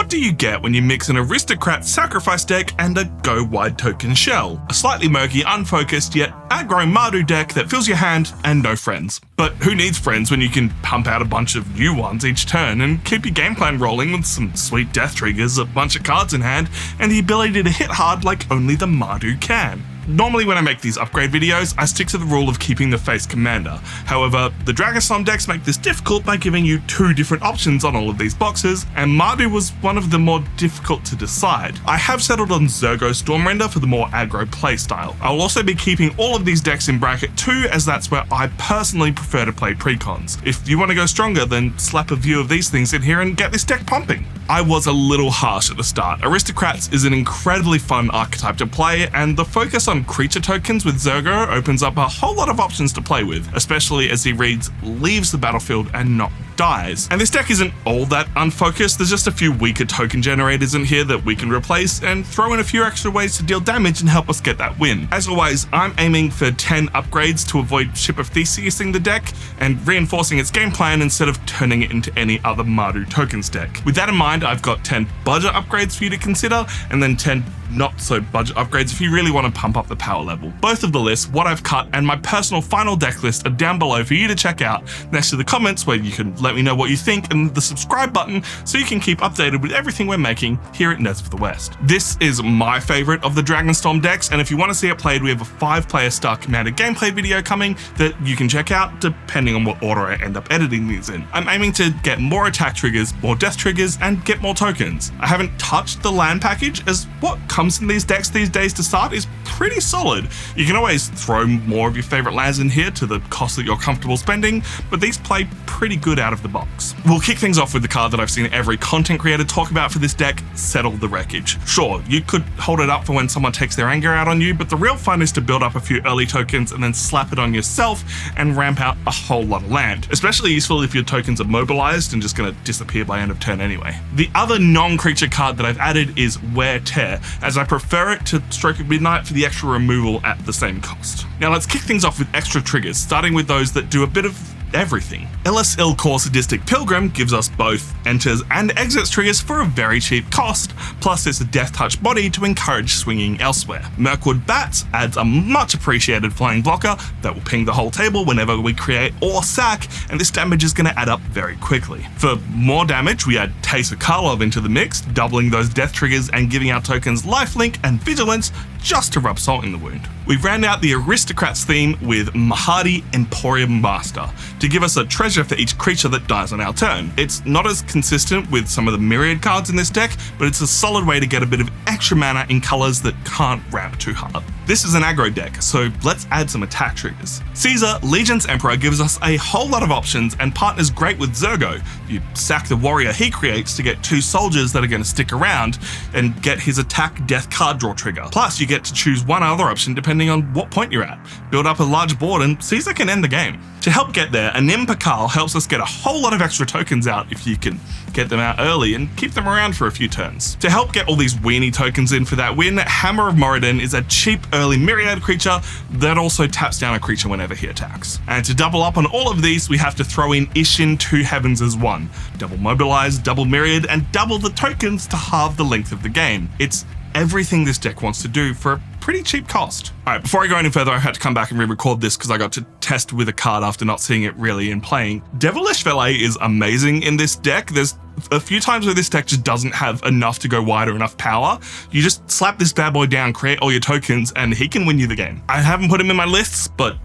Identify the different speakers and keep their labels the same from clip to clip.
Speaker 1: what do you get when you mix an aristocrat sacrifice deck and a go wide token shell? A slightly murky, unfocused yet aggro Mardu deck that fills your hand and no friends. But who needs friends when you can pump out a bunch of new ones each turn and keep your game plan rolling with some sweet death triggers, a bunch of cards in hand, and the ability to hit hard like only the Mardu can? Normally when I make these upgrade videos, I stick to the rule of keeping the face commander. However, the Dragonstorm decks make this difficult by giving you two different options on all of these boxes, and Mardu was one of the more difficult to decide. I have settled on Zurgo Stormrender for the more aggro playstyle. I will also be keeping all of these decks in bracket too, as that's where I personally prefer to play Precons. If you want to go stronger, then slap a view of these things in here and get this deck pumping. I was a little harsh at the start. Aristocrats is an incredibly fun archetype to play, and the focus on creature tokens with Zurgo opens up a whole lot of options to play with, especially as he reads leaves the battlefield and not dies. And this deck isn't all that unfocused. There's just a few weaker token generators in here that we can replace and throw in a few extra ways to deal damage and help us get that win. As always, I'm aiming for 10 upgrades to avoid Ship of Theseusing the deck and reinforcing its game plan instead of turning it into any other Mardu tokens deck. With that in mind, I've got 10 budget upgrades for you to consider, and then 10 not so budget upgrades if you really want to pump up the power level. Both of the lists, what I've cut, and my personal final deck list are down below for you to check out next to the comments where you can let me know what you think, and the subscribe button so you can keep updated with everything we're making here at Nerds of the West. This is my favorite of the Dragonstorm decks, and if you want to see it played, we have a 5-player Star Commander gameplay video coming that you can check out depending on what order I end up editing these in. I'm aiming to get more attack triggers, more death triggers, and get more tokens. I haven't touched the land package, as what comes in these decks these days to start is pretty solid. You can always throw more of your favorite lands in here to the cost that you're comfortable spending, but these play pretty good out of the box. We'll kick things off with the card that I've seen every content creator talk about for this deck, Settle the Wreckage. Sure, you could hold it up for when someone takes their anger out on you, but the real fun is to build up a few early tokens and then slap it on yourself and ramp out a whole lot of land. Especially useful if your tokens are mobilized and just going to disappear by end of turn anyway. The other non-creature card that I've added is Wear Tear, as I prefer it to Stroke of Midnight for the extra removal at the same cost. Now let's kick things off with extra triggers, starting with those that do a bit of everything. Illis Ilkor Sadistic Pilgrim gives us both enters and exits triggers for a very cheap cost, plus it's a death touch body to encourage swinging elsewhere. Mirkwood Bats adds a much appreciated flying blocker that will ping the whole table whenever we create or sack, and this damage is going to add up very quickly. For more damage, we add Taste of Karlov into the mix, doubling those death triggers and giving our tokens lifelink and vigilance just to rub salt in the wound. We round out the Aristocrats theme with Mahadi Emporium Master to give us a treasure for each creature that dies on our turn. It's not as consistent with some of the myriad cards in this deck, but it's a solid way to get a bit of extra mana in colors that can't ramp too hard. This is an aggro deck, so let's add some attack triggers. Caesar, Legion's Emperor, gives us a whole lot of options and partners great with Zurgo. You sack the warrior he creates to get 2 soldiers that are going to stick around and get his attack death card draw trigger. Plus, you get to choose one other option depending on what point you're at. Build up a large board and Caesar can end the game. To help get there, Anim Pakal helps us get a whole lot of extra tokens out if you can get them out early and keep them around for a few turns. To help get all these weenie tokens in for that win, Hammer of Moradin is a cheap early myriad creature that also taps down a creature whenever he attacks. And to double up on all of these, we have to throw in Ishin 2 Heavens as one. Double mobilize, double myriad, and double the tokens to halve the length of the game. It's everything this deck wants to do for a pretty cheap cost. Alright, before I go any further, I had to come back and re-record this because I got to test with a card after not seeing it really in playing. Devilish Valet is amazing in this deck. There's a few times where this deck just doesn't have enough to go wide or enough power. You just slap this bad boy down, create all your tokens, and he can win you the game. I haven't put him in my lists, but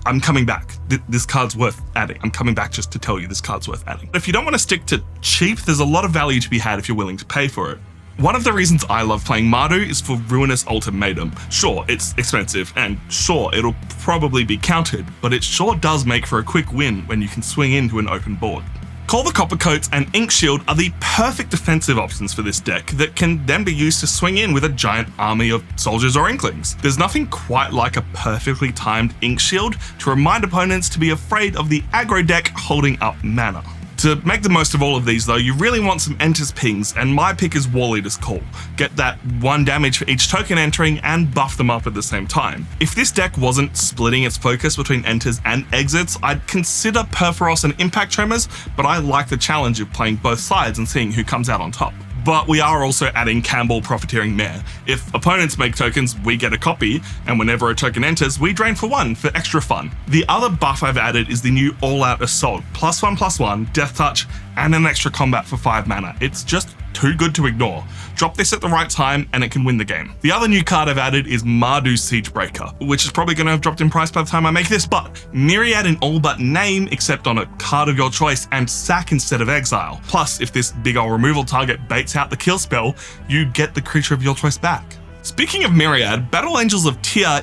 Speaker 1: I'm coming back. This card's worth adding. I'm coming back just to tell you this card's worth adding. If you don't want to stick to cheap, there's a lot of value to be had if you're willing to pay for it. One of the reasons I love playing Mardu is for Ruinous Ultimatum. Sure, it's expensive, and sure, it'll probably be countered, but it sure does make for a quick win when you can swing into an open board. Call the Coppercoats and Ink Shield are the perfect defensive options for this deck that can then be used to swing in with a giant army of soldiers or inklings. There's nothing quite like a perfectly timed Ink Shield to remind opponents to be afraid of the aggro deck holding up mana. To make the most of all of these though, you really want some Enters Pings, and my pick is War Leader's Call. Get that 1 damage for each token entering and buff them up at the same time. If this deck wasn't splitting its focus between enters and exits, I'd consider Perforos and Impact Tremors, but I like the challenge of playing both sides and seeing who comes out on top. but we are also adding Campbell Profiteering Mare. If opponents make tokens, we get a copy, and whenever a token enters, we drain for 1 for extra fun. The other buff I've added is the new All-Out Assault, +1/+1, Death Touch, and an extra combat for 5 mana. It's just too good to ignore. Drop this at the right time and it can win the game. The other new card I've added is Mardu Siegebreaker, which is probably going to have dropped in price by the time I make this, but Myriad in all but name except on a card of your choice and sack instead of exile. Plus, if this big ol' removal target baits out the kill spell, you get the creature of your choice back. Speaking of Myriad, Battle Angels of Tyr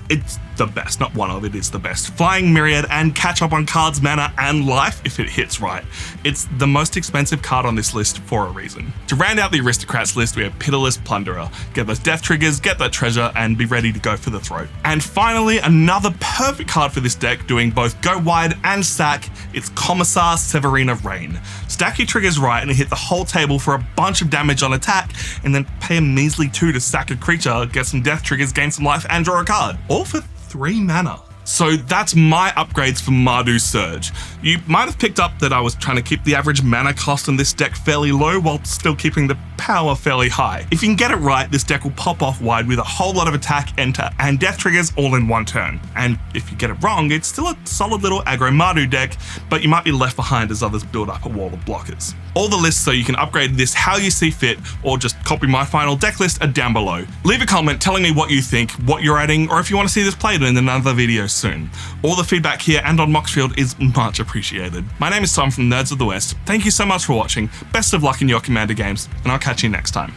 Speaker 1: it's the best, not one of, it is the best. Flying Myriad and catch up on cards, mana, and life if it hits right. It's the most expensive card on this list for a reason. To round out the aristocrats list, we have Pitiless Plunderer. Get those death triggers, get that treasure, and be ready to go for the throat. And finally, another perfect card for this deck, doing both go wide and stack, it's Commissar Severina Rain. Stack your triggers right and hit the whole table for a bunch of damage on attack, and then pay a measly 2 to sack a creature, get some death triggers, gain some life, and draw a card. All for 3 mana. So that's my upgrades for Mardu Surge. You might have picked up that I was trying to keep the average mana cost on this deck fairly low while still keeping the power fairly high. If you can get it right, this deck will pop off wide with a whole lot of attack, enter, and death triggers all in one turn. And if you get it wrong, it's still a solid little aggro Mardu deck, but you might be left behind as others build up a wall of blockers. All the lists so you can upgrade this how you see fit, or just copy my final deck list are down below. Leave a comment telling me what you think, what you're adding, or if you want to see this played in another video soon. All the feedback here and on Moxfield is much appreciated. My name is Tom from Nerds of the West. Thank you so much for watching, best of luck in your Commander games, and I'll catch you next time.